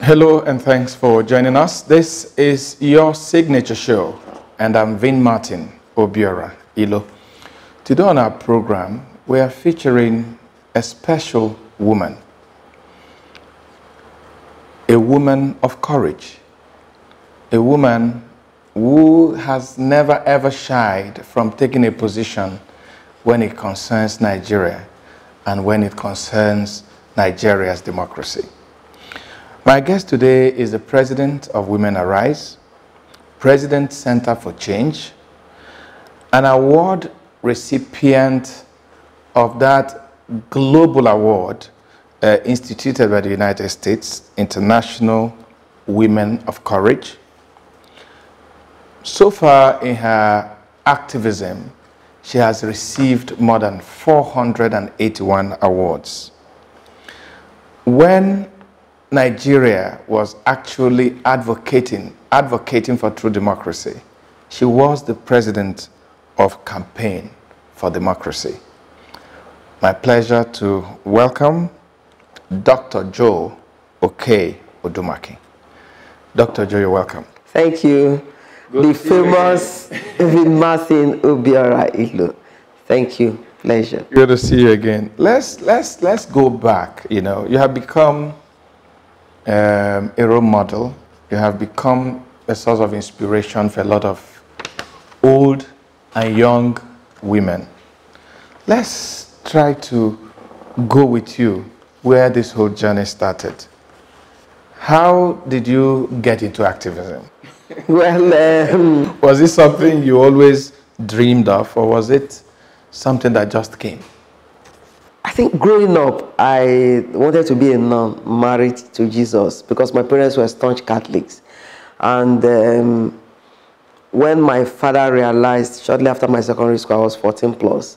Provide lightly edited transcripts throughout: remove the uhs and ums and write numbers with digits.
Hello and thanks for joining us. This is your signature show, and I'm Vin Martin Obiora Ilo. Today on our program, we are featuring a special woman, a woman of courage, a woman who has never ever shied from taking a position when it concerns Nigeria and when it concerns Nigeria's democracy. My guest today is the president of Women Arise, President Center for Change, an award recipient of that global award instituted by the United States, International Women of Courage. So far in her activism, she has received more than 481 awards. When Nigeria was actually advocating for true democracy, she was the president of Campaign for Democracy. My pleasure to welcome Dr. Joe Okey-Odumaki. Dr. Joe, you're welcome. Thank you. Good the famous Vin Martin Obiora Ilo. Thank you. Pleasure. Good to see you again. Let's go back. You know, you have become a role model. You have become a source of inspiration for a lot of old and young women. Let's try to go with you where this whole journey started. How did you get into activism? Well, was it something you always dreamed of, or was it something that just came? I think growing up, I wanted to be a nun married to Jesus because my parents were staunch Catholics. And when my father realized, shortly after my secondary school, I was 14 plus,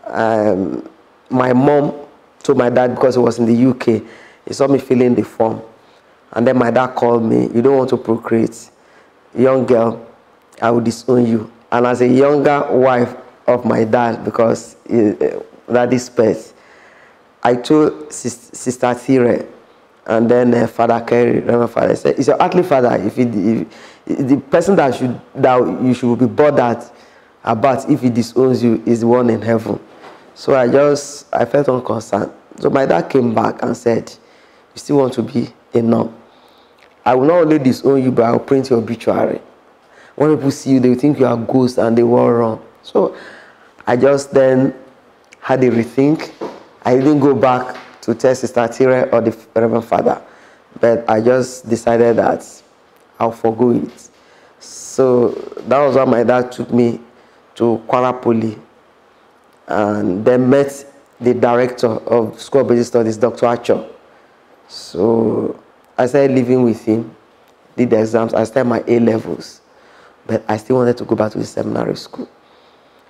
my mom told my dad, because he was in the UK, he saw me filling the form. And then my dad called me, "You don't want to procreate. Young girl, I will disown you." And as a younger wife of my dad, because daddy's pet, I told Sister Thire and then Father Kerry, Reverend Father, said, "It's your earthly father. If the person that you should be bothered about if he disowns you is the one in heaven." So I felt unconcerned. So my dad came back and said, "You still want to be a nun? I will not only disown you, but I will print your obituary. When people see you, they will think you are a ghost and they will run." So I just then had a rethink. I didn't go back to tell Sister Thire or the Reverend Father, but I just decided that I'll forgo it. So that was why my dad took me to Kwara Poly and then met the director of School of Basic Studies, Dr. Acho. So I started living with him, did the exams, I started my A-levels, but I still wanted to go back to the seminary school.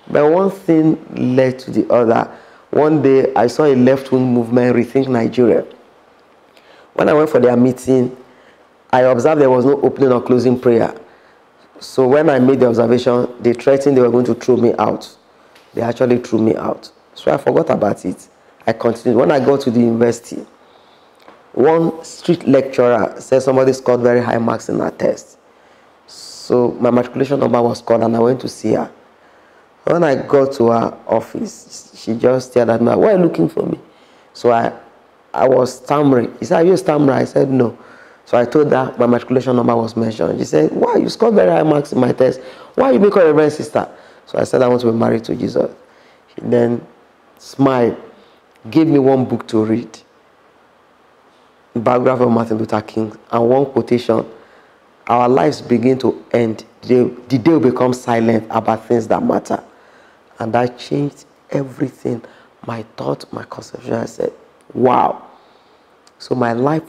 But one thing led to the other. One day, I saw a left-wing movement, Rethink Nigeria. When I went for their meeting, I observed there was no opening or closing prayer. So when I made the observation, they threatened they were going to throw me out. They actually threw me out. So I forgot about it. I continued. When I got to the university, one street lecturer said somebody scored very high marks in her test. So my matriculation number was called and I went to see her. When I got to her office, she just stared at me. "Why are you looking for me?" So I was stammering. He said, "Are you a stammerer?" I said, "No." So I told her my matriculation number was mentioned. She said, "Why? You scored very high marks in my test. Why you make her a reverend sister?" So I said, "I want to be married to Jesus." She then smiled, gave me one book to read, biography of Martin Luther King, and one quotation: "Our lives begin to end. The day will become silent about things that matter." And that changed everything. My thought, my conception. I said, wow. So my life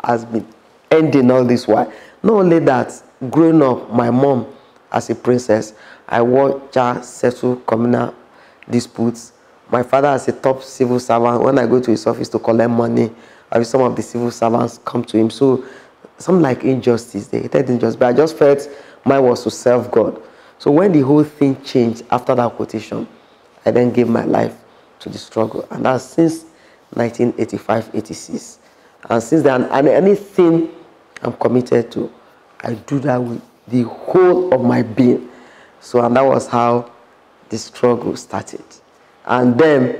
has been ending all this while. Not only that, growing up, my mom as a princess, I watched her settle communal disputes. My father as a top civil servant, when I go to his office to collect money, some of the civil servants come to him. So something like injustice, they hated injustice, but I just felt mine was to serve God. So when the whole thing changed after that quotation, I then gave my life to the struggle. And that's since 1985-86. And since then, and anything I'm committed to. I do that with the whole of my being. So, and that was how the struggle started. And then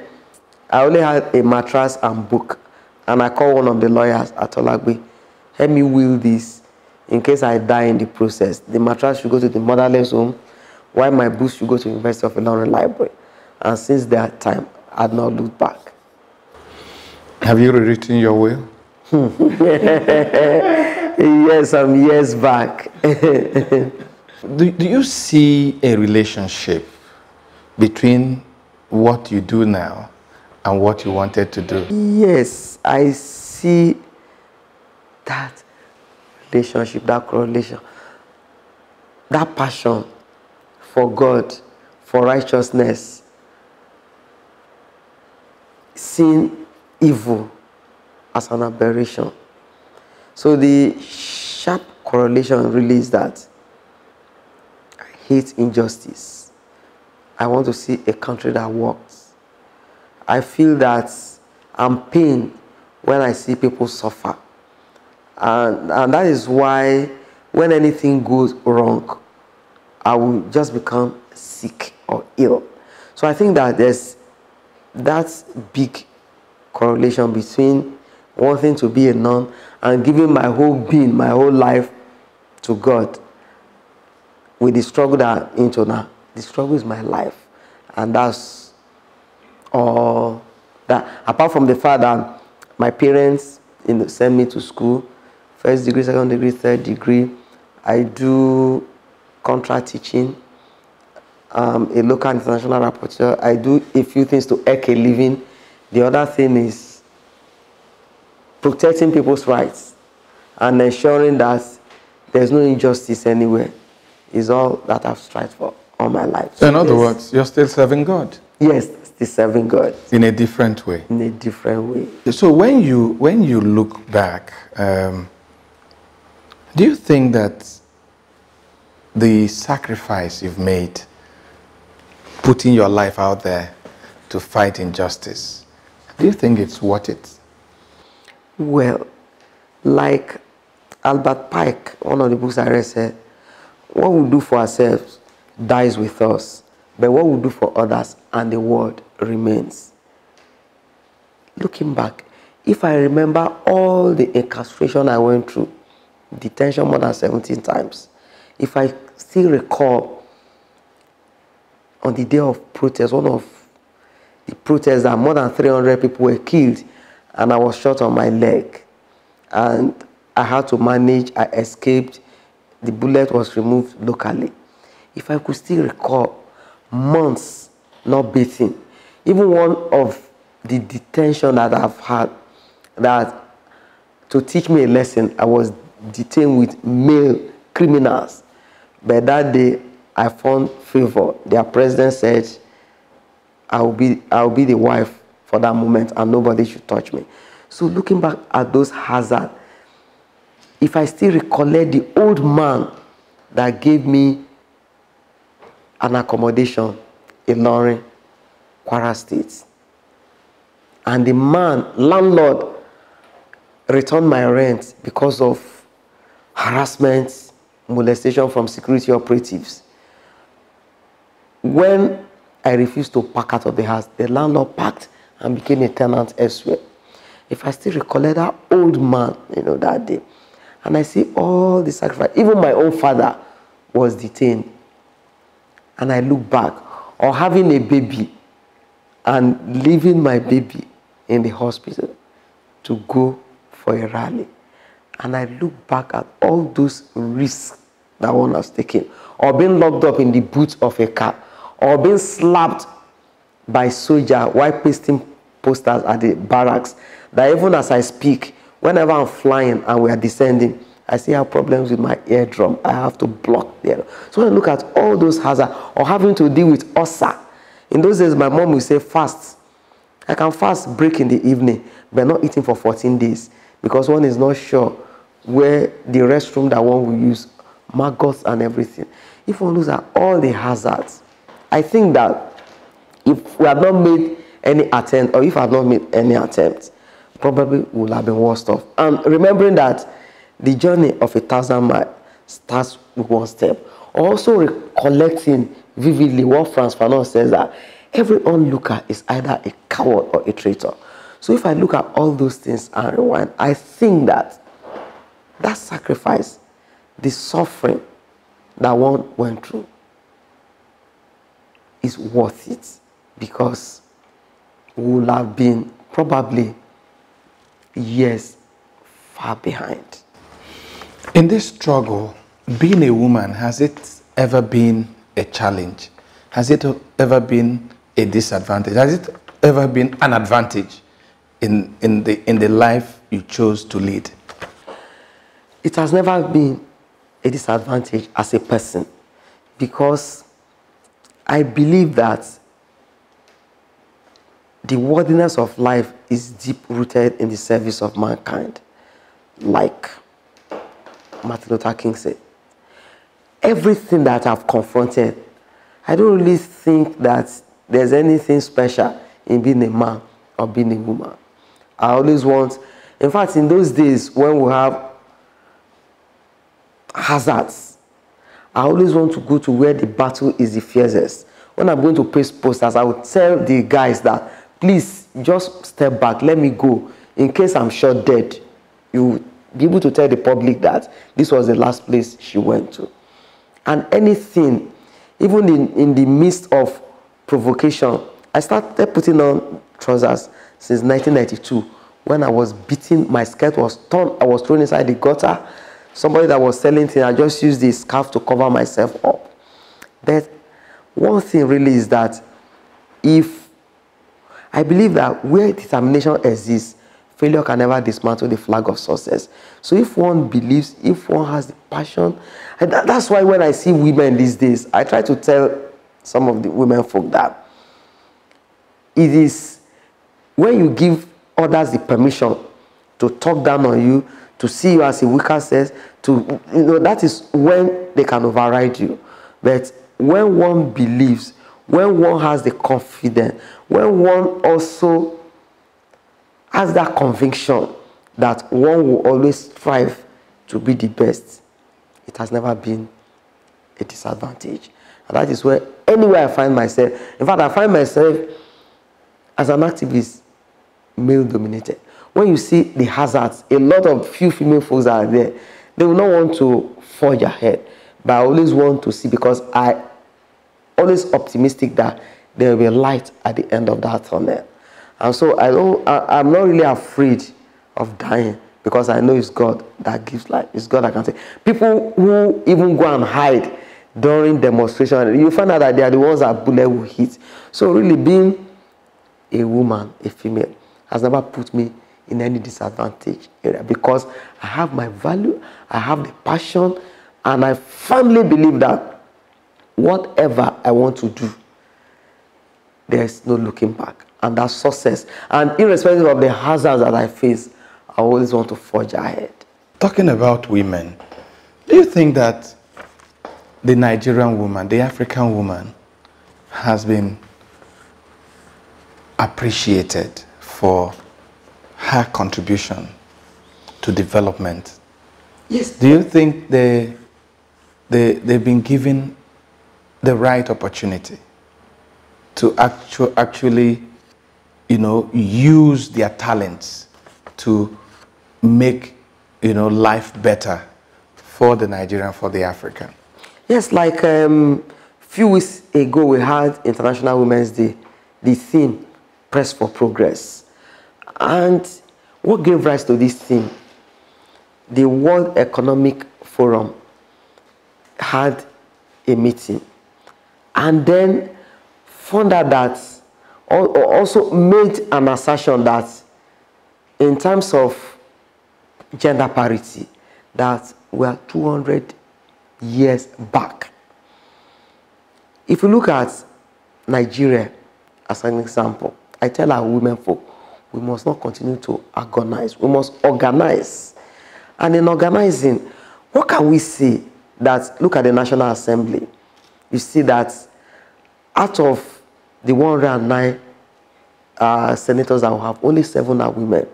I only had a mattress and book. And I called one of the lawyers at Olagbe, help me will this in case I die in the process. The mattress should go to the motherless home, while my books should go to the University of Ilorin Library. And since that time, I had not looked back. Have you rewritten your will? Yes, some years back. Do you see a relationship between what you do now and what you wanted to do? Yes, I see that relationship, that correlation, that passion for God, for righteousness, seeing evil as an aberration. So the sharp correlation really is that I hate injustice. I want to see a country that works. I feel that I'm pained when I see people suffer. And that is why when anything goes wrong, I will just become sick or ill. So I think that there's that big correlation between wanting to be a nun and giving my whole being, my whole life to God with the struggle that I'm into now. The struggle is my life. And that's all that. Apart from the fact that my parents sent me to school, first degree, second degree, third degree. I do contract teaching, a local international rapporteur. I do a few things to earn a living. The other thing is protecting people's rights and ensuring that there's no injustice anywhere is all that I've strived for all my life. So in other words, you're still serving God? Yes, still serving God. In a different way? In a different way. So when you look back, do you think that the sacrifice you've made, putting your life out there to fight injustice, do you think it's worth it? Well, like Albert Pike, one of the books I read, said, what we do for ourselves dies with us, but what we do for others and the world remains. Looking back, if I remember all the incarceration I went through, detention more than 17 times, if I still recall on the day of protest, one of the protests that more than 300 people were killed, and I was shot on my leg, and I had to manage, I escaped, the bullet was removed locally. If I could still recall months not bathing, even one of the detention that I've had, that to teach me a lesson, I was detained with male criminals. But that day, I found favor. Their president said, I'll be the wife for that moment and nobody should touch me. So looking back at those hazards, if I still recollect the old man that gave me an accommodation in Ilorin, Kwara State, and the landlord, returned my rent because of harassment, molestation from security operatives. When I refused to pack out of the house, the landlord packed and became a tenant elsewhere. If I still recollect that old man, that day, and I see all the sacrifice, even my own father was detained, and I look back, or having a baby and leaving my baby in the hospital to go for a rally, and I look back at all those risks that one has taken, or being locked up in the boot of a car, or being slapped by soldier while pasting posters at the barracks, that even as I speak, whenever I'm flying and we are descending, I still have problems with my eardrum. I have to block the air. So when I look at all those hazards, or having to deal with ulcer, in those days my mom would say fast. I can fast, break in the evening, but not eating for 14 days, because one is not sure where the restroom that one will use, maggots and everything. If one looks at all the hazards, I think that if we had not made any attempt, or if I had not made any attempt, probably would have been worse off. And remembering that the journey of 1,000 miles starts with one step. Also recollecting vividly what Frantz Fanon says, that every onlooker is either a coward or a traitor. So if I look at all those things and rewind, I think that that sacrifice, the suffering that one went through, is worth it, because we will have been probably years far behind. In this struggle, being a woman, has it ever been a challenge? Has it ever been a disadvantage? Has it ever been an advantage in the life you chose to lead? It has never been a disadvantage as a person, because I believe that the worthiness of life is deep-rooted in the service of mankind. Like Martin Luther King said, everything that I've confronted, I don't really think that there's anything special in being a man or being a woman. I always want, in fact, in those days when we have hazards, I always want to go to where the battle is the fiercest. When I'm going to paste posters, I would tell the guys that, please, just step back, let me go. In case I'm shot dead, you be able to tell the public that this was the last place she went to. And anything, even in the midst of provocation, I started putting on trousers since 1992. When I was beaten, my skirt was torn, I was thrown inside the gutter. Somebody that was selling things, I just used the scarf to cover myself up. But one thing really is that I believe that where determination exists, failure can never dismantle the flag of success. So if one believes, if one has the passion, and that's why when I see women these days, I try to tell some of the women folk that it is when you give others the permission to talk down on you, to see you as a weaker sex, that is when they can override you. But when one believes, when one has the confidence, when one also has that conviction that one will always strive to be the best, it has never been a disadvantage. And that is where anywhere I find myself, in fact, I find myself as an activist, male-dominated. When you see the hazards, a lot of few female folks are there, they will not want to forge ahead. But I always want to see, because I always optimistic that there will be a light at the end of that tunnel. And so I'm not really afraid of dying, because I know it's God that gives life. It's God that can say. People who even go and hide during demonstration, you find out that they are the ones that bullet will hit. So really being a woman, a female, has never put me in any disadvantage area, because I have my value, I have the passion, and I firmly believe that whatever I want to do, there's no looking back. And that's success. And irrespective of the hazards that I face, I always want to forge ahead. Talking about women, do you think that the Nigerian woman, the African woman, has been appreciated for her contribution to development? Yes. Do you think they've been given the right opportunity to actually, use their talents to make, life better for the Nigerian, for the African? Yes, like few weeks ago we had International Women's Day. The theme, Press for Progress. And what gave rise to this theme? The World Economic Forum had a meeting, and then found out that, also made an assertion that in terms of gender parity, that we are 200 years back. If you look at Nigeria as an example, I tell our women folk, we must not continue to agonize. We must organize. And in organizing, what can we see? That, look at the National Assembly. You see that out of the 109 senators that we have, only 7 are women.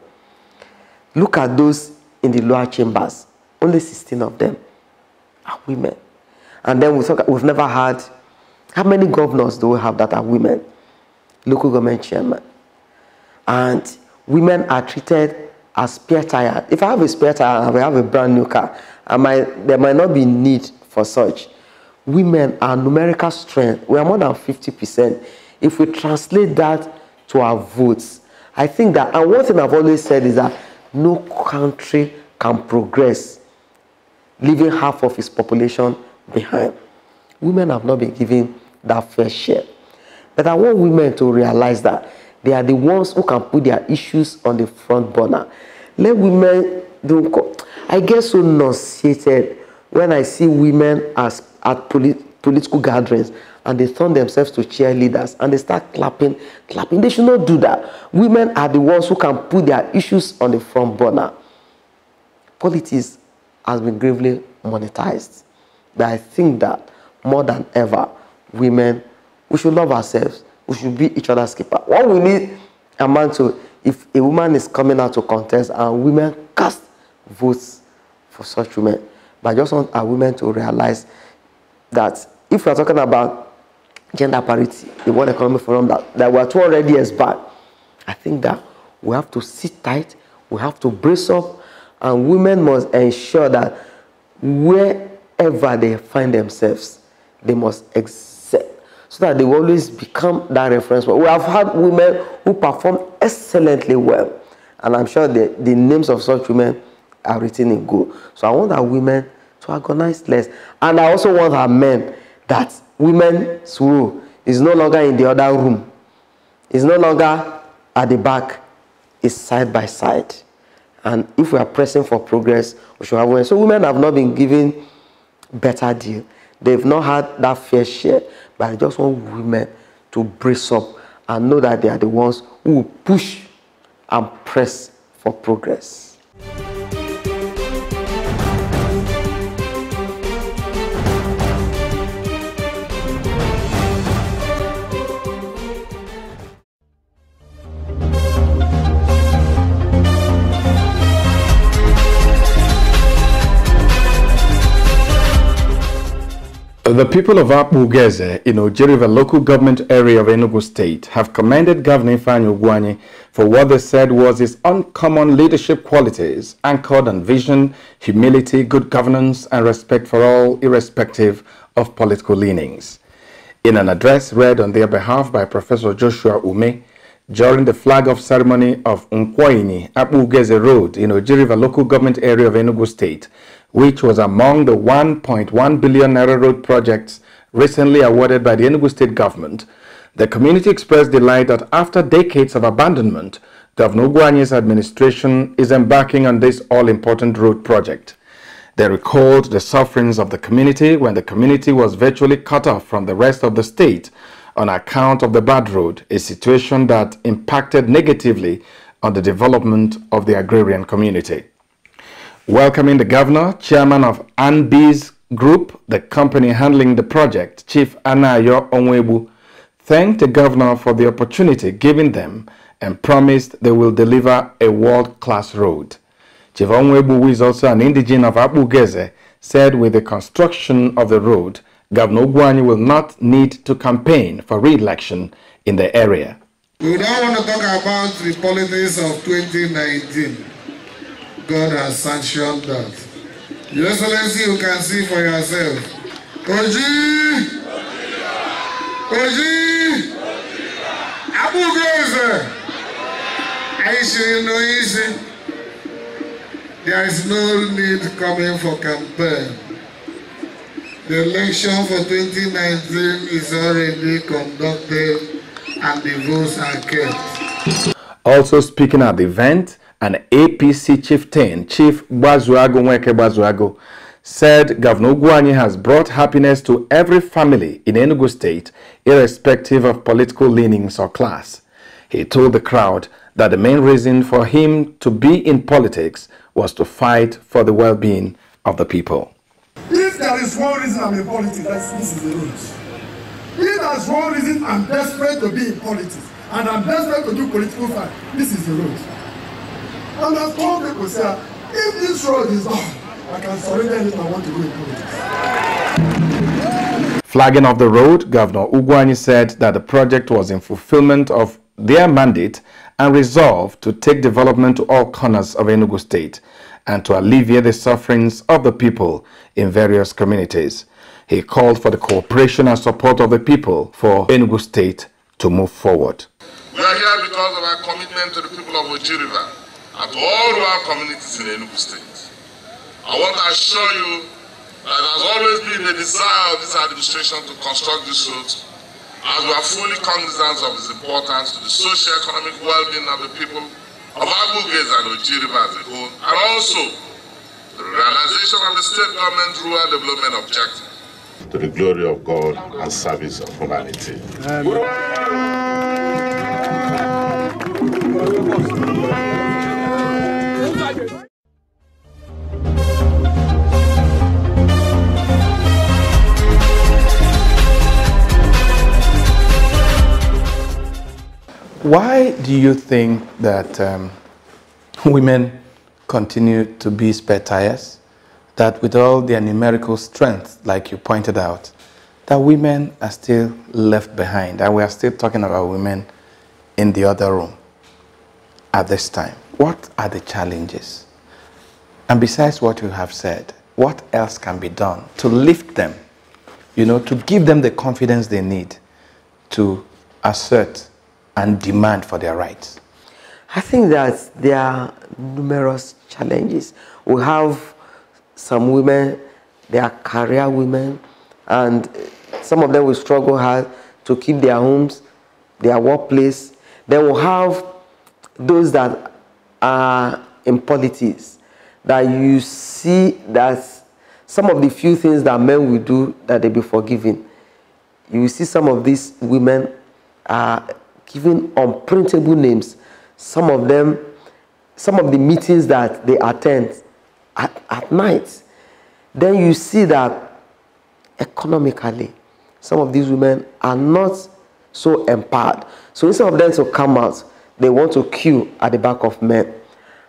Look at those in the lower chambers. only 16 of them are women. And then we've never had, how many governors do we have that are women? Local government chairman. And women are treated as spare tire. If I have a spare tire and I have a brand new car, there might not be need for such. Women are numerical strength. We are more than 50%. If we translate that to our votes, I think that, and one thing I've always said is that no country can progress leaving half of its population behind. Women have not been given that fair share. But I want women to realize that they are the ones who can put their issues on the front burner. Let women I get so nauseated when I see women at political gatherings and they turn themselves to cheerleaders and they start clapping. They should not do that. Women are the ones who can put their issues on the front burner. Politics has been gravely monetized. But I think that more than ever, women, we should love ourselves. We should be each other's keeper. What we need a man to, if a woman is coming out to contest and women cast votes for such women, but I just want our women to realize that if we are talking about gender parity, the World Economic Forum that we are 200 years back, I think that we have to sit tight, we have to brace up, and women must ensure that wherever they find themselves, they must excel, so that they will always become that reference. We have had women who perform excellently well, and I'm sure the names of such women are written in gold. So I want our women to agonize less. And I also want our men that women's role is no longer in the other room. It's no longer at the back. It's side by side. And if we are pressing for progress, we should have women. So women have not been given better deal. They've not had that fair share. But I just want women to brace up and know that they are the ones who will push and press for progress. The people of Akpugeze in Oji River local government area of Enugu State have commended Governor Ifeanyi Ugwuanyi for what they said was his uncommon leadership qualities anchored on vision, humility, good governance, and respect for all, irrespective of political leanings. In an address read on their behalf by Professor Joshua Ume during the flag-off ceremony of Nkwoini, Akpugeze Road in Oji River local government area of Enugu State, which was among the 1.1 billion naira road projects recently awarded by the Enugu State government, the community expressed delight that after decades of abandonment, Governor Ugwuanyi's administration is embarking on this all-important road project. They recalled the sufferings of the community when the community was virtually cut off from the rest of the state on account of the bad road, a situation that impacted negatively on the development of the agrarian community. Welcoming the governor, chairman of Anbis Group, the company handling the project, Chief Anayo Onwebu, thanked the governor for the opportunity given them and promised they will deliver a world-class road. Chief Onwebu, who is also an indigene of Akpugeze, said with the construction of the road, Governor Ugwuanyi will not need to campaign for re-election in the area. We don't want to talk about the politics of 2019. God has sanctioned that. Your Excellency, you can see for yourself. Oji! Oji! Akpugeze! There is no need coming for campaign. The election for 2019 is already conducted and the votes are kept. Also speaking at the event, an APC chieftain, Chief Gbazuago Nweke Gbazuago, said Governor Ugwuanyi has brought happiness to every family in Enugu State, irrespective of political leanings or class. He told the crowd that the main reason for him to be in politics was to fight for the well-being of the people. If there is one reason I'm in politics, this is the road. If there is one reason I'm desperate to be in politics, and I'm desperate to do political fight, this is the road. And as all people say, if this road is on, I can surrender anything I want to go in politics. Flagging off the road, Governor Ugwuanyi said that the project was in fulfillment of their mandate and resolve to take development to all corners of Enugu State and to alleviate the sufferings of the people in various communities. He called for the cooperation and support of the people for Enugu State to move forward. We are here because of our commitment to the people of Oji River and to all our communities in Enugu State. I want to assure you that it has always been the desire of this administration to construct this road, as we are fully cognizant of its importance to the socio-economic well-being of the people of Aguges and Oji River as a whole, and also the realization of the state government's rural development objective. To the glory of God and service of humanity. Why do you think that women continue to be spare tires? That with all their numerical strength, like you pointed out, that women are still left behind, and we are still talking about women in the other room at this time. What are the challenges? And besides what you have said, what else can be done to lift them, to give them the confidence they need to assert and demand for their rights? I think that there are numerous challenges. We have some women, they are career women, and some of them will struggle hard to keep their homes, their workplace. Then we'll have those that are in politics, that you see that some of the few things that men will do, that they be forgiven. You will see some of these women are given unprintable names. Some of them, some of the meetings that they attend at night. Then you see that economically, some of these women are not so empowered. So instead of them to come out, they want to queue at the back of men.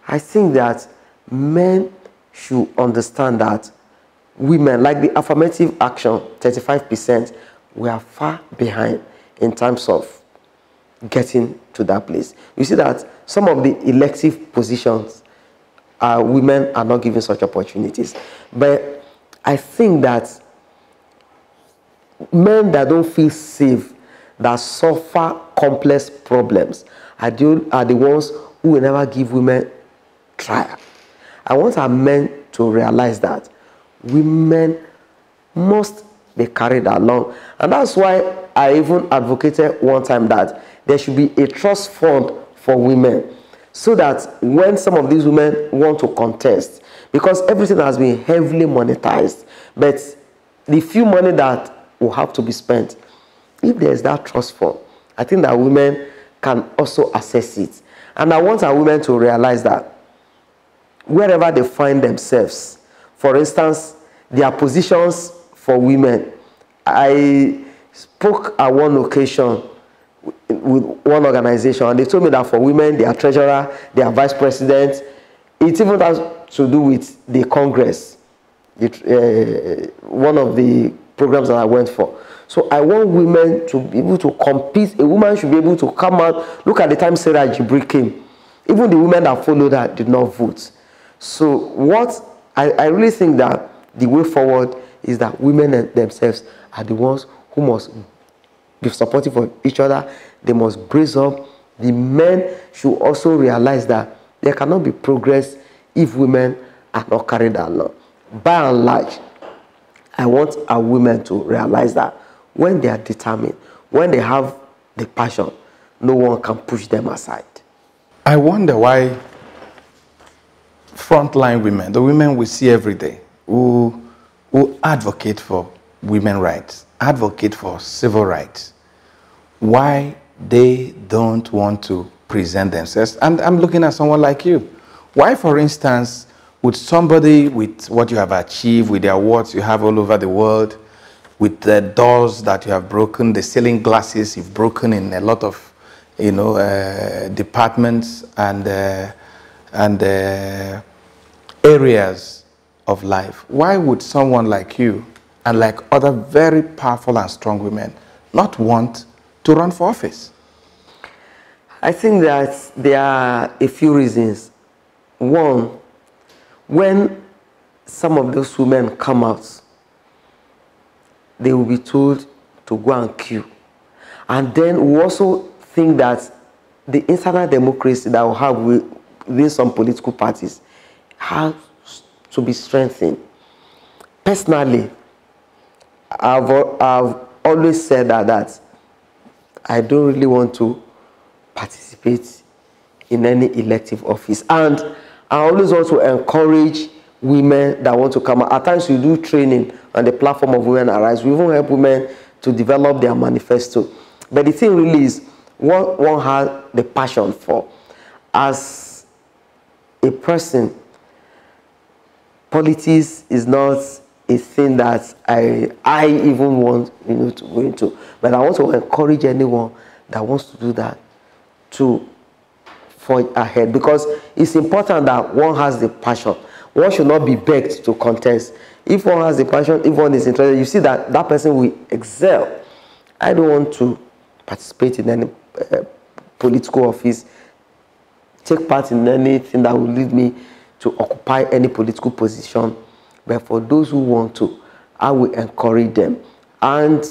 I think that men should understand that women, like the affirmative action, 35%, we are far behind in terms of getting to that place. You see that some of the elective positions, women are not given such opportunities. But I think that men that don't feel safe, that suffer complex problems, are the ones who will never give women trial. I want our men to realize that women must be carried along. And that's why I even advocated one time that there should be a trust fund for women, so that when some of these women want to contest, because everything has been heavily monetized, but the few money that will have to be spent, if there's that trust fund, I think that women can also assess it. And I want our women to realize that wherever they find themselves, for instance, their positions for women. I spoke at one occasion with one organization, and they told me that for women, their treasurer, their vice president, it even has to do with the Congress, one of the programs that I went for. So I want women to be able to compete. A woman should be able to come out. Look at the time Sarah Jibri came. Even the women that followed her did not vote. So what I really think that the way forward is that women themselves are the ones who must be supportive of each other. They must brace up. The men should also realize that there cannot be progress if women are not carried along. By and large, I want our women to realize that when they are determined, when they have the passion, no one can push them aside. I wonder why frontline women, the women we see every day, who advocate for women's rights, advocate for civil rights, why they don't want to present themselves. And I'm looking at someone like you. Why, for instance, would somebody with what you have achieved, with the awards you have all over the world, with the doors that you have broken, the ceiling glasses you've broken in a lot of, departments and areas of life, why would someone like you and like other very powerful and strong women not want to run for office? I think that there are a few reasons. One, when some of those women come out, they will be told to go and queue. And then we also think that the internal democracy that we have within some political parties has to be strengthened. Personally, I've always said that I don't really want to participate in any elective office. And I always want to encourage women that want to come out. At times we do training on the platform of Women Arise. We even help women to develop their manifesto. But the thing really is, what one has the passion for. As a person, politics is not a thing that I even want to go into. But I want to encourage anyone that wants to do that to forge ahead, because it's important that one has the passion. One should not be begged to contest. If one has the passion, if one is interested, you see that that person will excel. I don't want to participate in any political office, take part in anything that will lead me to occupy any political position. But for those who want to, I will encourage them. And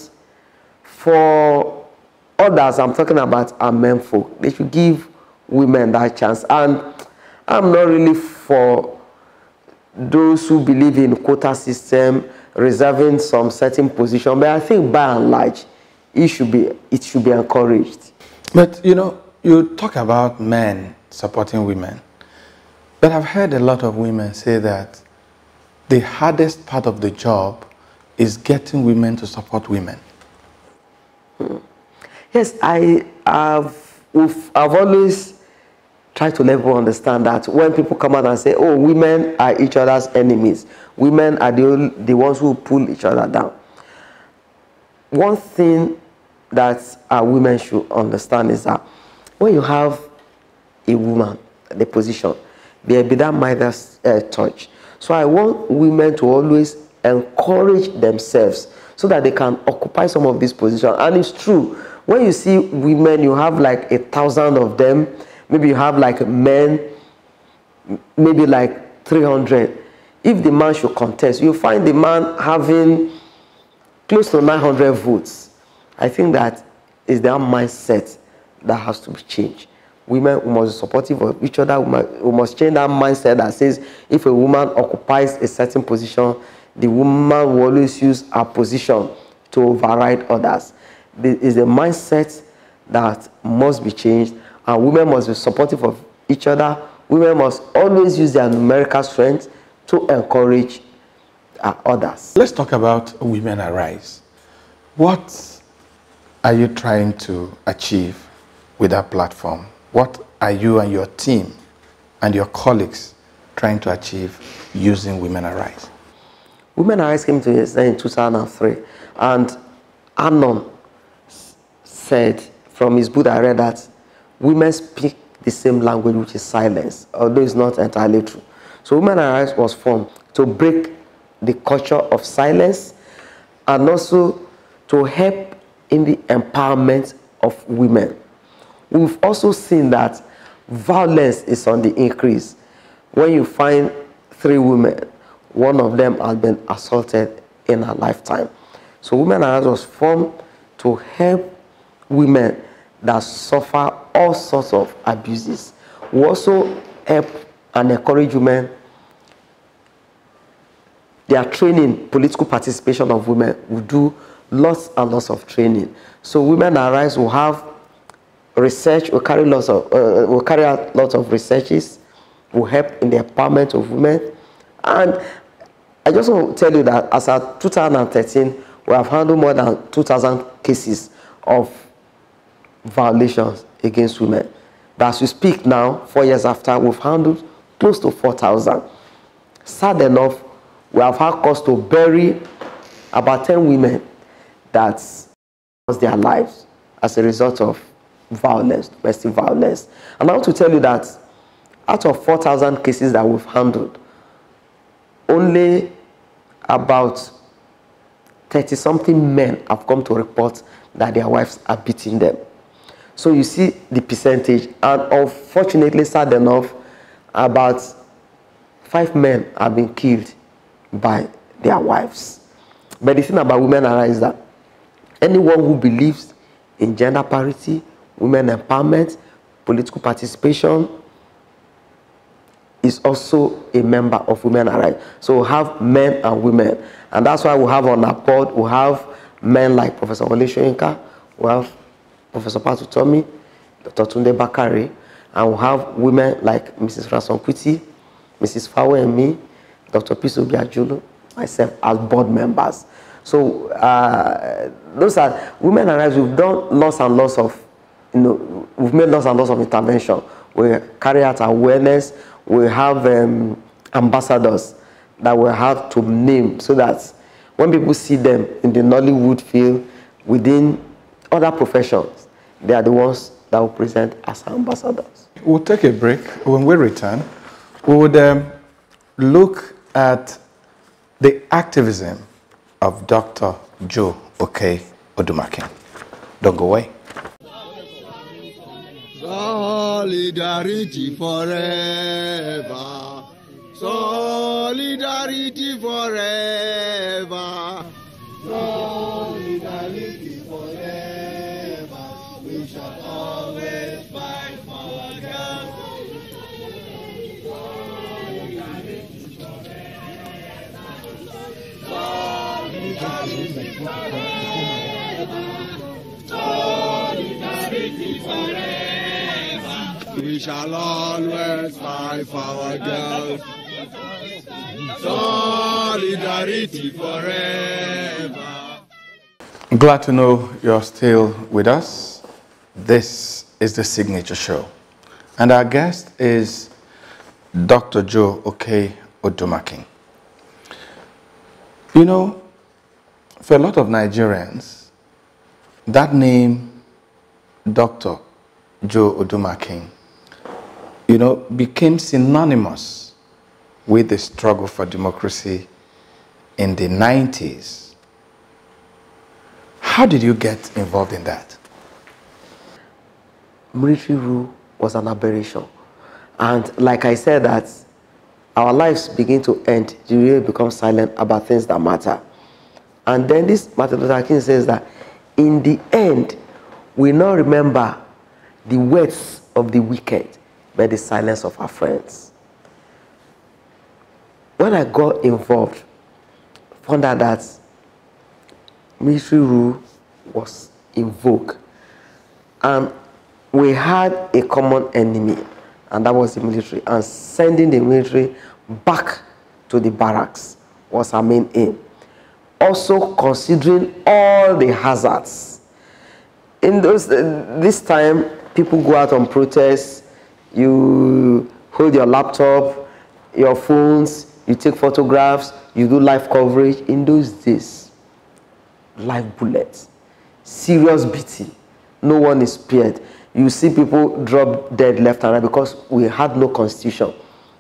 for others, I'm talking about our men folk, they should give women that chance. And I'm not really for those who believe in quota system, reserving some certain position, but I think by and large, it should be encouraged. But you talk about men supporting women, but I've heard a lot of women say that the hardest part of the job is getting women to support women. Yes, I've always tried to let people understand that when people come out and say, oh, women are each other's enemies, women are the ones who pull each other down. One thing that our women should understand is that when you have a woman, the position, there will be that Midas touch. So I want women to always encourage themselves so that they can occupy some of these positions. And it's true, when you see women, you have like 1,000 of them. Maybe you have like men, maybe like 300. If the man should contest, you find the man having close to 900 votes. I think that is their mindset that has to be changed. Women must be supportive of each other. We must change that mindset that says if a woman occupies a certain position, the woman will always use her position to override others. This is a mindset that must be changed, and women must be supportive of each other. Women must always use their numerical strength to encourage others. Let's talk about Women Arise. What are you trying to achieve with that platform? What are you and your team and your colleagues trying to achieve using Women Arise? Women Arise came to us in 2003, and Anon said from his book I read that women speak the same language, which is silence, although it's not entirely true. So Women Arise was formed to break the culture of silence and also to help in the empowerment of women. We've also seen that violence is on the increase. When you find 3 women, one of them has been assaulted in her lifetime. So Women Arise was formed to help women that suffer all sorts of abuses. We also help and encourage women. They are training political participation of women. We do lots and lots of training. So Women Arise will have research. We'll carry out lots of researches. We'll help in the empowerment of women. And I just want to tell you that as of 2013, we have handled more than 2,000 cases of violations against women. But as we speak now, 4 years after, we've handled close to 4,000. Sad enough, we have had cause to bury about 10 women that lost their lives as a result of violence, domestic violence. And I want to tell you that out of 4,000 cases that we've handled, only about 30-something men have come to report that their wives are beating them. So you see the percentage, and unfortunately, sad enough, about 5 men have been killed by their wives. But the thing about Women Arise is that anyone who believes in gender parity, women empowerment, political participation, is also a member of Women Arise. So we have men and women, and that's why we have on our board, we have men like Professor Wole Soyinka, we have Professor Patu Tomi, Dr. Tunde Bakare, and we have women like Mrs. Rason Kuti, Mrs. Fawe and me, Dr. Piso Biajulu, myself as board members. So those are Women Arise. We've done lots and lots of, we've made lots and lots of intervention. We carry out awareness. We have ambassadors that we have to name so that when people see them in the Nollywood field, within other professions, they are the ones that will present as ambassadors. We'll take a break. When we return, we would look at the activism of Dr. Joe Oke-Odumakin. Don't go away. Solidarity forever. Solidarity forever. Solidarity forever. We shall always fight for our girls. Solidarity forever. Solidarity forever. Solidarity forever. We shall always fight for our girls. Solidarity forever. Glad to know you're still with us. This is the Signature Show. And our guest is Dr. Joe Oke-Odumakin. You know, for a lot of Nigerians, that name, Dr. Joe Odumakin, became synonymous with the struggle for democracy in the 90s. How did you get involved in that? Military rule was an aberration. And like I said, that our lives begin to end, you really become silent about things that matter. And then this Martin Luther King says that in the end, we now remember the words of the wicked, but the silence of our friends. When I got involved, found out that military rule was in vogue. And we had a common enemy, and that was the military. And sending the military back to the barracks was our main aim. Also considering all the hazards. In this time, people go out on protests, you hold your laptop, your phones, you take photographs, you do live coverage. In those days, live bullets, serious beating, no one is spared. You see people drop dead left and right because we had no constitution.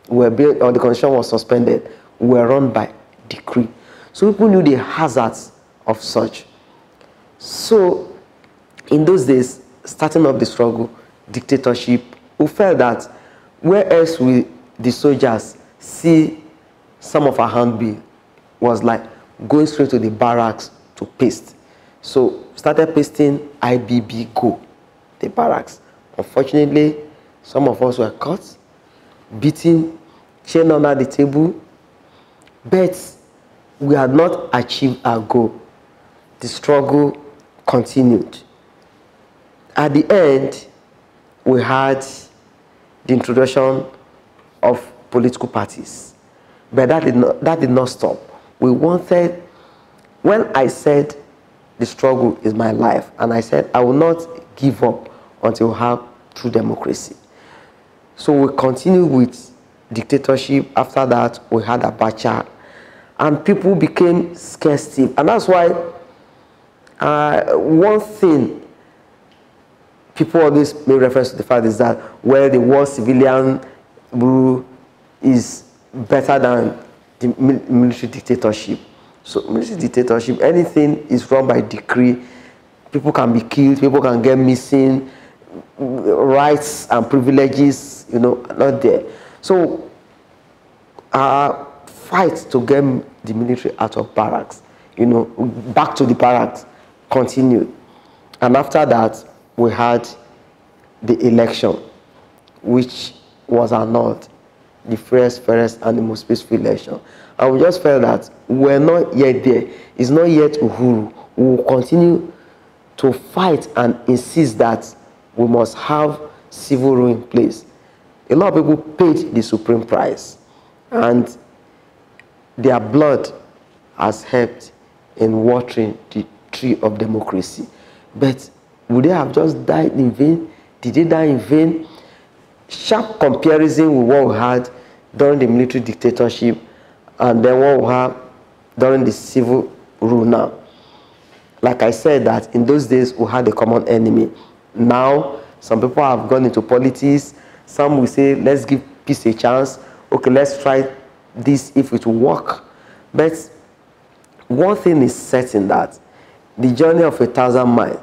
The constitution was suspended. We were run by decree. So people knew the hazards of such. So in those days, starting up the struggle, dictatorship, we felt that where else will the soldiers see some of our handbill was like going straight to the barracks to paste. So started pasting IBB Go, the barracks. Unfortunately, some of us were caught, beaten, chained under the table, but we had not achieved our goal. The struggle continued. At the end, we had the introduction of political parties. But that did not stop. We wanted, when I said the struggle is my life, and I said I will not give up until we have true democracy. So we continued with dictatorship. After that, we had Abacha, and people became scared stiff. And that's why one thing people always make reference to the fact is that where the war civilian rule is better than the military dictatorship. So military dictatorship, anything is run by decree. People can be killed, people can get missing, rights and privileges, you know, not there. So our fight to get the military out of barracks, you know, back to the barracks, continued. And after that, we had the election, which was annulled, the first, fairest, and the most peaceful election. And we just felt that we're not yet there. It's not yet Uhuru. We will continue to fight and insist that we must have civil rule in place. A lot of people paid the supreme price, and their blood has helped in watering the tree of democracy. But would they have just died in vain? Did they die in vain? Sharp comparison with what we had during the military dictatorship and then what we have during the civil rule now. Like I said, that in those days we had a common enemy. Now, some people have gone into politics. Some will say, let's give peace a chance. Okay, let's try this if it will work. But one thing is certain, that the journey of 1,000 miles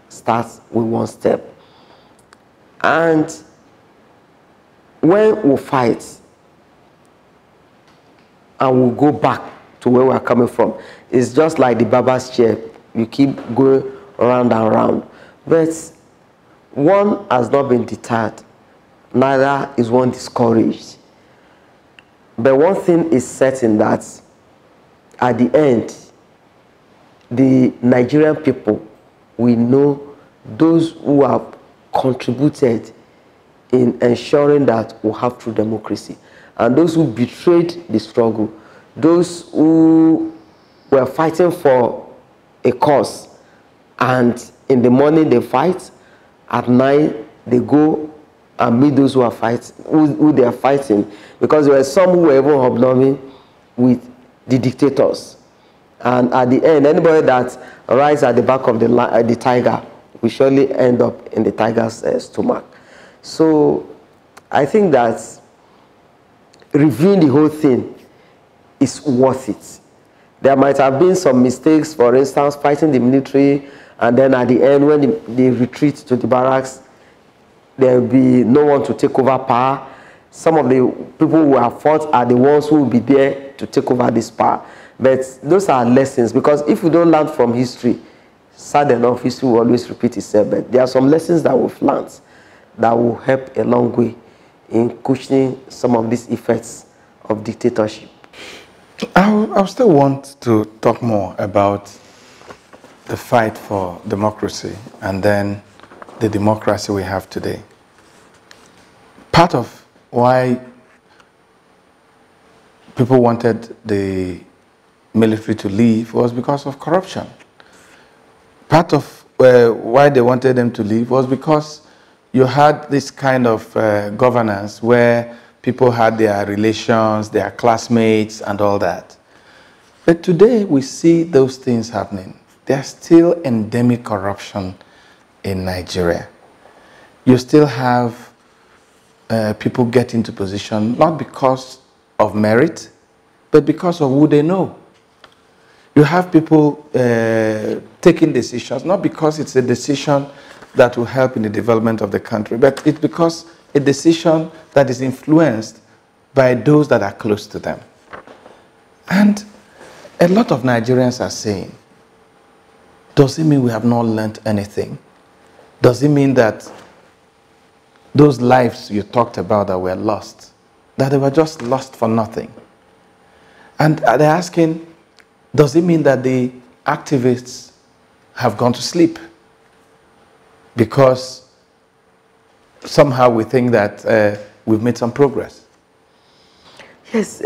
starts with one step. And when we fight and we go back to where we are coming from, it's just like the barber's chair. You keep going round and round. But one has not been deterred, neither is one discouraged. But one thing is certain, that at the end, the Nigerian people will know those who have contributed in ensuring that we have true democracy, and those who betrayed the struggle, those who were fighting for a cause, and in the morning they fight, at night they go and meet those who are who they are fighting, because there were some who were even hobnobbing with the dictators. And at the end, anybody that rides at the back of the tiger will surely end up in the tiger's stomach. So I think that reviewing the whole thing is worth it. There might have been some mistakes, for instance, fighting the military, and then at the end, when they retreat to the barracks, there will be no one to take over power. Some of the people who have fought are the ones who will be there to take over this power. But those are lessons, because if you don't learn from history, sad enough, history will always repeat itself. But there are some lessons that we've learned that will help a long way in cushioning some of these effects of dictatorship. I still want to talk more about the fight for democracy and then the democracy we have today. Part of why people wanted the military to leave was because of corruption. Part of why they wanted them to leave was because you had this kind of governance where people had their relations, their classmates, and all that. But today we see those things happening. There's still endemic corruption in Nigeria. You still have people get into position not because of merit, but because of who they know. You have people taking decisions, not because it's a decision that will help in the development of the country, but it's because a decision that is influenced by those that are close to them. And a lot of Nigerians are saying, does it mean we have not learned anything? Does it mean that those lives you talked about that were lost, that they were just lost for nothing? And they're asking, does it mean that the activists have gone to sleep? Because somehow we think that we've made some progress. Yes,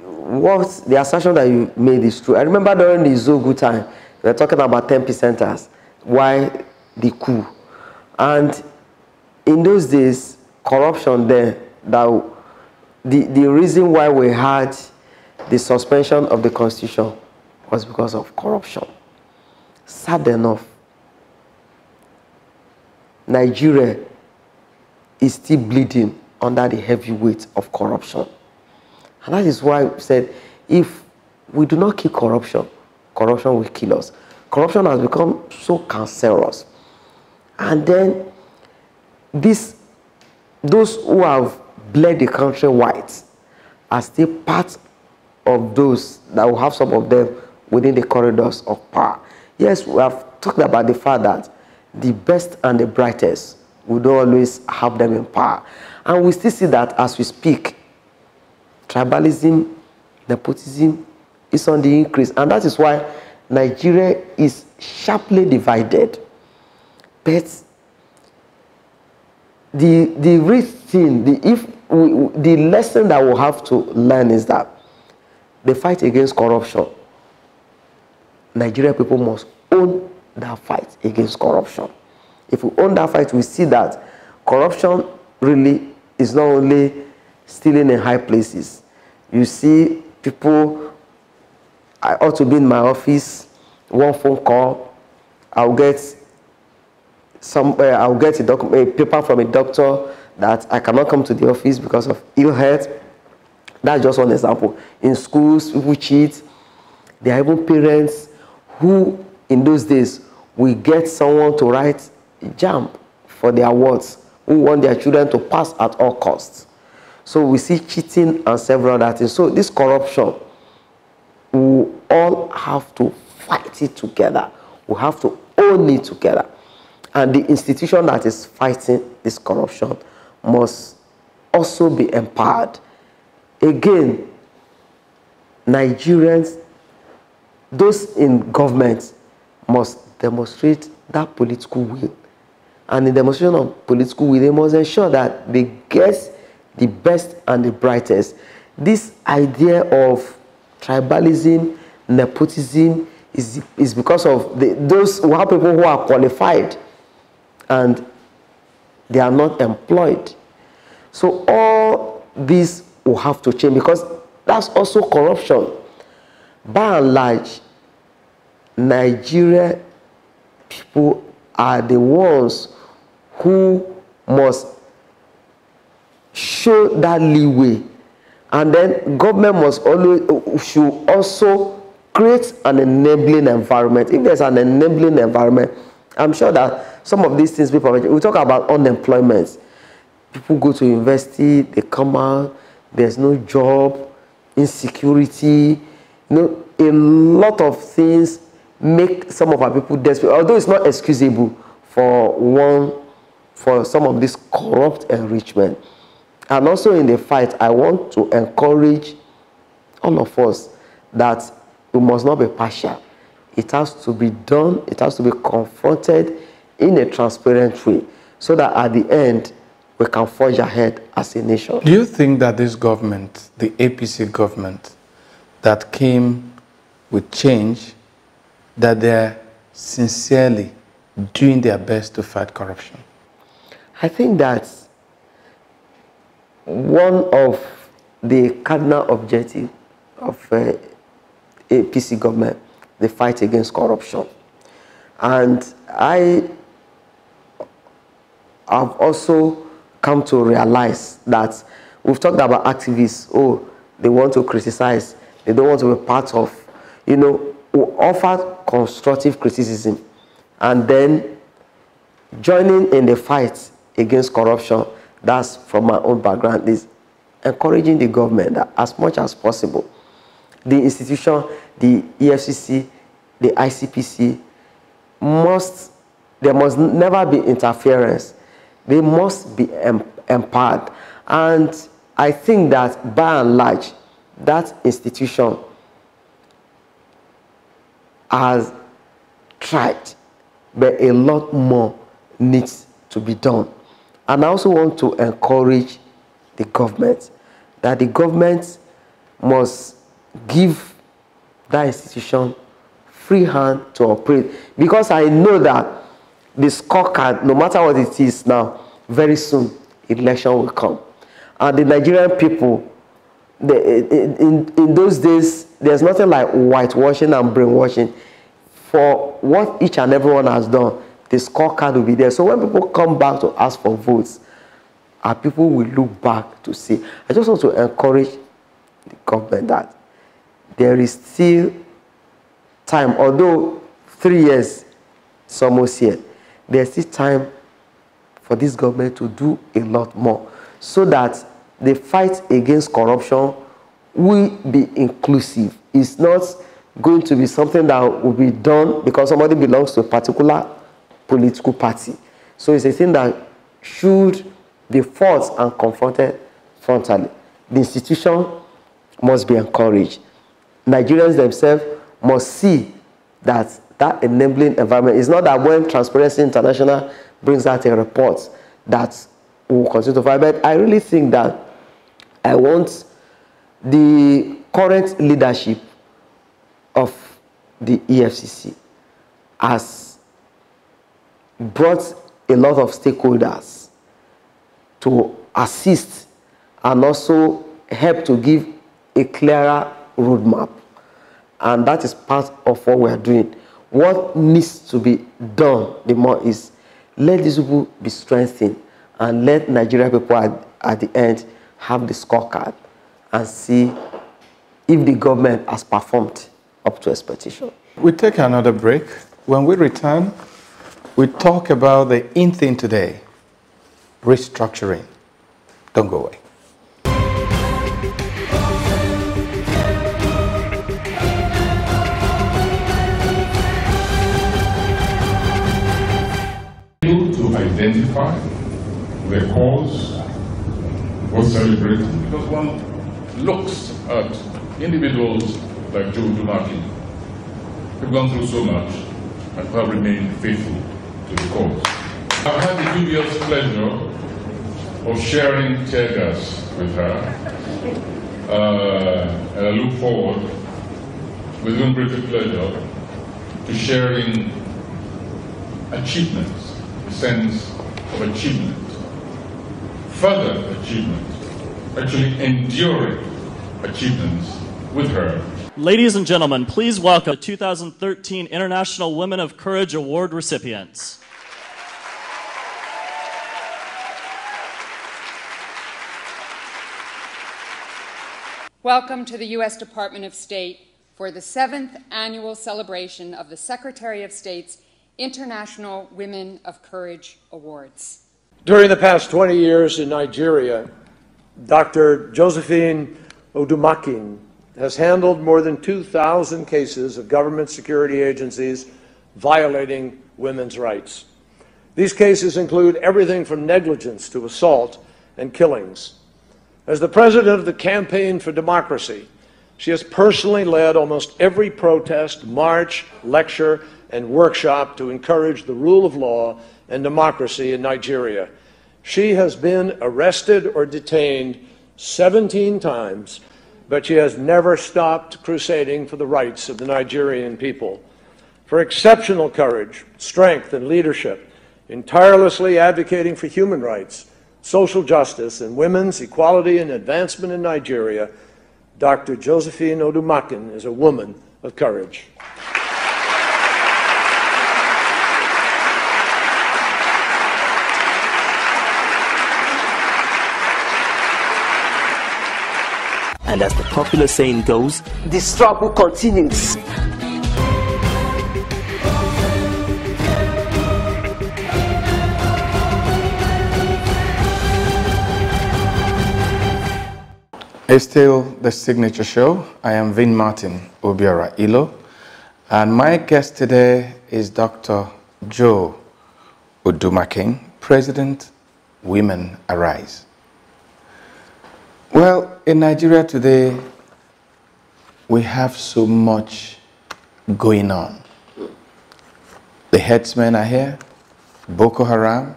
what the assertion that you made is true. I remember during the Zogu time, we were talking about 10%ers, why the coup. And in those days, corruption there, that the reason why we had the suspension of the constitution was because of corruption. Sad enough, Nigeria is still bleeding under the heavy weight of corruption. And that is why we said, if we do not kill corruption, corruption will kill us. Corruption has become so cancerous. And then those who have bled the country white are still part of those that will have some of them within the corridors of power. Yes, we have talked about the fact that the best and the brightest would always have them in power. And we still see that as we speak. Tribalism, nepotism is on the increase. And that is why Nigeria is sharply divided. But the real thing, the lesson that we'll have to learn is that the fight against corruption, Nigerian people must own that fight against corruption. If we own that fight, we see that corruption really is not only stealing in high places. You see people, I ought to be in my office, one phone call, I'll get a paper from a doctor that I cannot come to the office because of ill health. That's just one example. In schools, people cheat. There are even parents who, in those days, will get someone to write a JAMB for their awards, who want their children to pass at all costs. So we see cheating and several other things. So this corruption, we all have to fight it together. We have to own it together. And the institution that is fighting this corruption must also be empowered. Again, Nigerians, those in government, must demonstrate that political will. And in demonstration of political will, they must ensure that they get the best and the brightest. This idea of tribalism, nepotism, is because of those who have people who are qualified and they are not employed. So all these will have to change, because that's also corruption. By and large, Nigeria people are the ones who must show that leeway, and then government should also create an enabling environment. If there's an enabling environment, I'm sure that some of these things we talk about unemployment. People go to university, they come out, there's no job, insecurity, a lot of things make some of our people desperate, although it's not excusable for some of this corrupt enrichment. And also in the fight, I want to encourage all of us that we must not be partial. It has to be done, it has to be confronted in a transparent way, so that at the end, we can forge ahead as a nation. Do you think that this government, the APC government, that came with change, that they're sincerely doing their best to fight corruption? I think that one of the cardinal objectives of APC government, the fight against corruption. And I have also come to realize that we've talked about activists, they want to criticize, they don't want to be part of, we offer constructive criticism, and then joining in the fight against corruption. That's from my own background, is encouraging the government that as much as possible, the institution, the EFCC, the ICPC, there must never be interference. They must be empowered. And I think that by and large, that institution has tried, but a lot more needs to be done. And I also want to encourage the government, that the government must give that institution free hand to operate. Because I know that the scorecard, no matter what it is now, very soon, election will come. And the Nigerian people, in those days, there's nothing like whitewashing and brainwashing. For what each and everyone has done, the scorecard will be there. So when people come back to ask for votes, our people will look back to see. I just want to encourage the government that there is still time, although 3 years is almost here, there's still time for this government to do a lot more so that the fight against corruption will be inclusive. It's not going to be something that will be done because somebody belongs to a particular political party. So it's a thing that should be fought and confronted frontally. The institution must be encouraged. Nigerians themselves must see that that enabling environment is not that when Transparency International brings out a report that we will continue to fight. But I really think that I want the current leadership of the EFCC has brought a lot of stakeholders to assist and also help to give a clearer roadmap. And that is part of what we are doing. What needs to be done the more is let these people be strengthened and let Nigerian people at the end have the scorecard and see if the government has performed up to expectation. We take another break. When we return, we talk about the in thing today, restructuring. Don't go away. To identify the cause worth celebrating, because one looks at individuals like Joe Dumaki, who've gone through so much and who have remained faithful to the cause. I've had the dubious pleasure of sharing tear gas with her, and I look forward with even greater pleasure to sharing achievements, a sense of achievement, further achievement, actually enduring achievements with her. Ladies and gentlemen, please welcome the 2013 International Women of Courage Award recipients. Welcome to the U.S. Department of State for the 7th annual celebration of the Secretary of State's International Women of Courage Awards. During the past 20 years in Nigeria, Dr. Josephine Odumakin has handled more than 2,000 cases of government security agencies violating women's rights. These cases include everything from negligence to assault and killings. As the president of the Campaign for Democracy, she has personally led almost every protest, march, lecture, and workshop to encourage the rule of law and democracy in Nigeria. She has been arrested or detained 17 times, but she has never stopped crusading for the rights of the Nigerian people. For exceptional courage, strength, and leadership in tirelessly advocating for human rights, social justice, and women's equality and advancement in Nigeria, Dr. Josephine Odumakin is a woman of courage. And as the popular saying goes, the struggle continues. It's still the signature show. I am Vin Martin Obiora Ilo, and my guest today is Dr. Joe Odumakin, President, Women Arise. Well, in Nigeria today, we have so much going on. The headsmen are here, Boko Haram,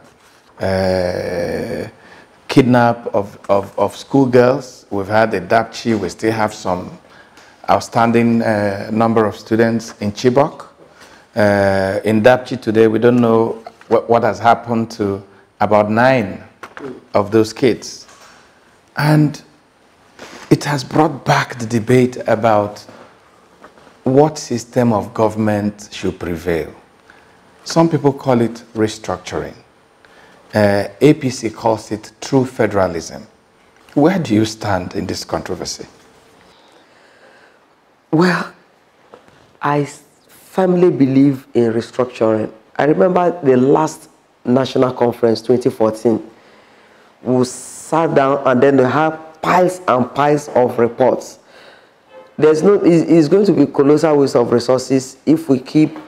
kidnap of schoolgirls. We've had the Dapchi. We still have some outstanding number of students in Chibok. In Dapchi today, we don't know what has happened to about 9 of those kids. And it has brought back the debate about what system of government should prevail. Some people call it restructuring. APC calls it true federalism. Where do you stand in this controversy? Well, I firmly believe in restructuring. I remember the last national conference, 2014, we sat down and then they had piles and piles of reports. It's going to be colossal waste of resources if we keep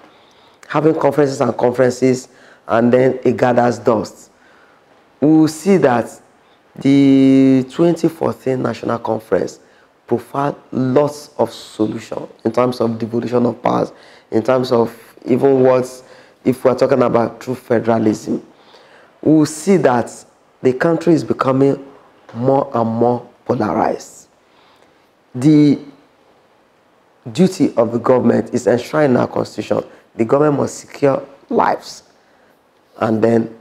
having conferences and conferences and then it gathers dust. We will see that the 2014 national conference provided lots of solutions in terms of devolution of powers, in terms of even what, if we're talking about true federalism. We will see that the country is becoming more and more polarized. The duty of the government is enshrined in our constitution. The government must secure lives and then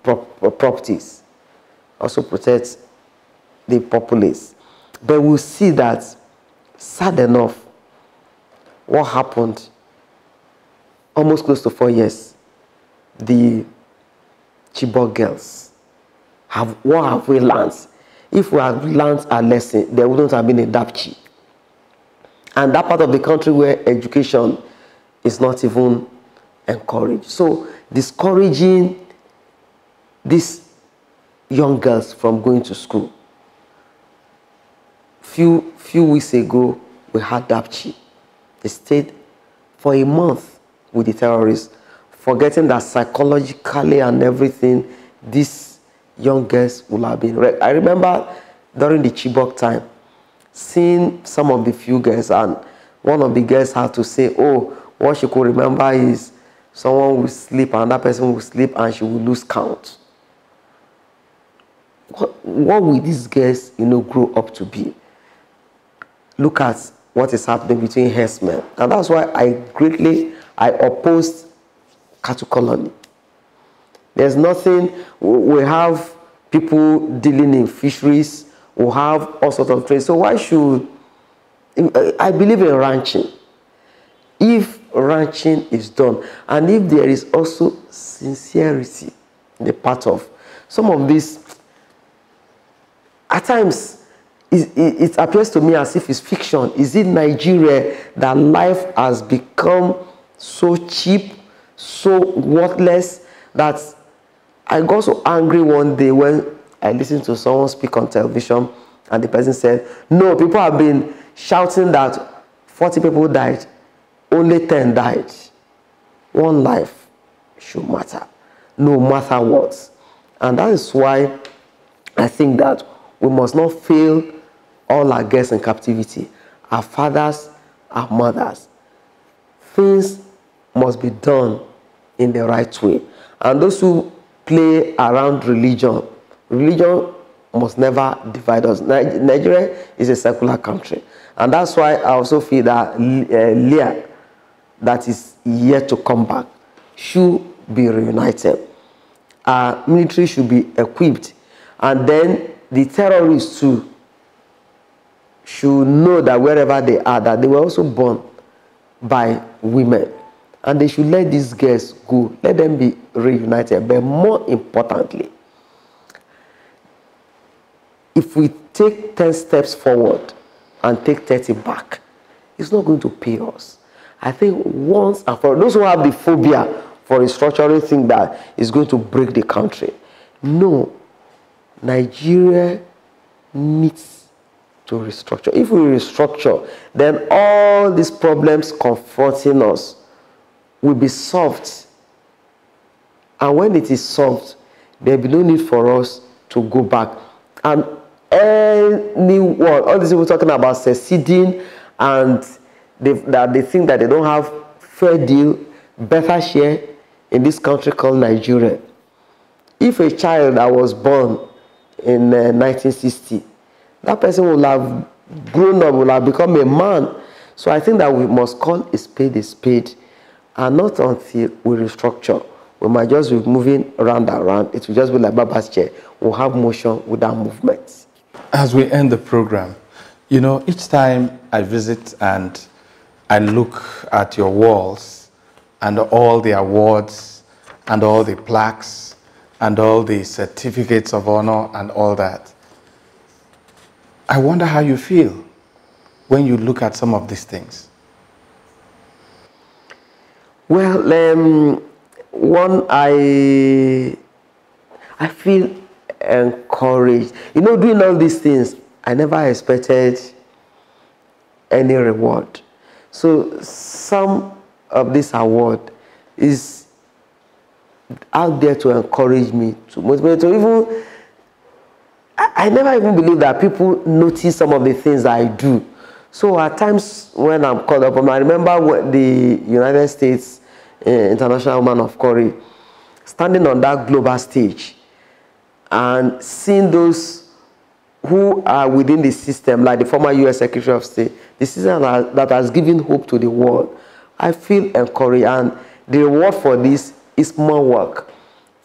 properties, also protect the populace. But we'll see that, sad enough, what happened almost close to 4 years, the Chibok girls, what have we learned? If we had learned our lesson, there wouldn't have been a Dapchi. And that part of the country where education is not even encouraged. So discouraging these young girls from going to school. Few weeks ago, we had Dapchi. They stayed for a month with the terrorists, forgetting that psychologically and everything, these young girls will have been wrecked. I remember during the Chibok time, seeing some of the few girls, and one of the girls had to say, oh, what she could remember is someone will sleep, and that person will sleep, and she will lose count. What will these girls, grow up to be? Look at what is happening between herdsmen. And that's why I opposed cattle colony. There's nothing, we have people dealing in fisheries, we have all sorts of trade. So why should, I believe in ranching. If ranching is done, and if there is also sincerity in the part of some of these, at times, it appears to me as if it's fiction. Is it Nigeria that life has become so cheap, so worthless, that I got so angry one day when I listened to someone speak on television and the person said, no, people have been shouting that 40 people died, only 10 died. One life should matter, no matter what. And that is why I think that we must not fail all our girls in captivity, our fathers, our mothers. Things must be done in the right way. And those who play around religion must never divide us. Nigeria is a secular country. And that's why I also feel that Leah, that is yet to come back, should be reunited. Our military should be equipped. And then the terrorists too should know that wherever they are, that they were also born by women. And they should let these girls go. Let them be reunited. But more importantly, if we take 10 steps forward and take 30 back, it's not going to pay us. I think once and for those who have the phobia for restructuring, think that it's going to break the country. No. Nigeria needs to restructure. If we restructure, then all these problems confronting us will be solved. And when it is solved, there will be no need for us to go back. And anyone, all these people talking about seceding, and they think that they don't have fair deal, better share in this country called Nigeria. If a child that was born in 1960, that person will have grown up, will have become a man. So I think that we must call a spade, and not until we restructure. We might just be moving around and around. It will just be like Baba's chair. We'll have motion without movement. As we end the program, each time I visit and I look at your walls and all the awards and all the plaques and all the certificates of honor and all that, I wonder how you feel. when you look at some of these things? Well, one, I feel encouraged. You know, doing all these things, I never expected any reward. So some of this award is out there to encourage me, to motivate, to even, I never even believe that people notice some of the things that I do. So at times when I'm called up, I remember when the United States International Woman of Courage, standing on that global stage and seeing those who are within the system, like the former U.S. Secretary of State, the system that has given hope to the world. I feel encouraged, and the reward for this is more work.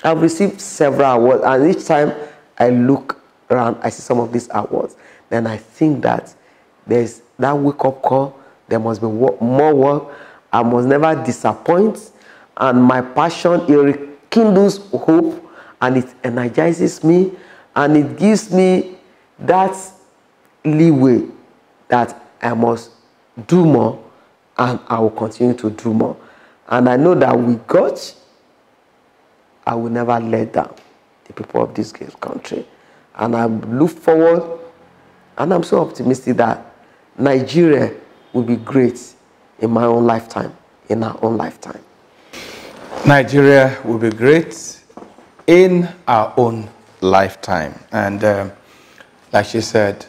I've received several awards, and each time I look around, I see some of these awards, then I think that there's that wake-up call. There must be more work. I must never disappoint, and my passion, it rekindles hope, and it energizes me, and it gives me that leeway that I must do more, and I will continue to do more. And I know that with God, I will never let down the people of this great country. And I look forward, and I'm so optimistic that Nigeria will be great in my own lifetime, in our own lifetime. Nigeria will be great in our own lifetime. And like she said,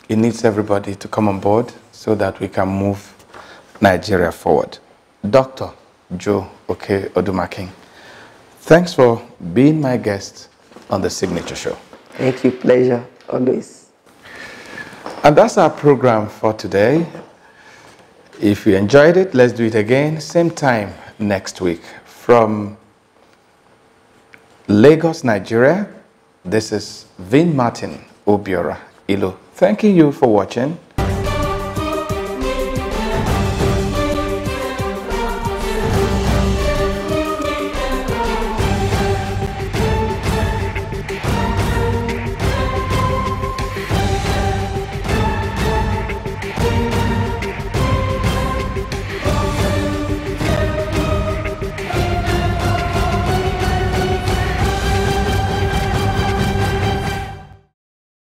it needs everybody to come on board so that we can move Nigeria forward. Dr. Joe Oke-Odumakin, thanks for being my guest on The Signature Show. Thank you. Pleasure, always. And that's our program for today. If you enjoyed it, let's do it again, same time next week. From Lagos, Nigeria, this is Vin Martin Obiora Ilo, thanking you for watching.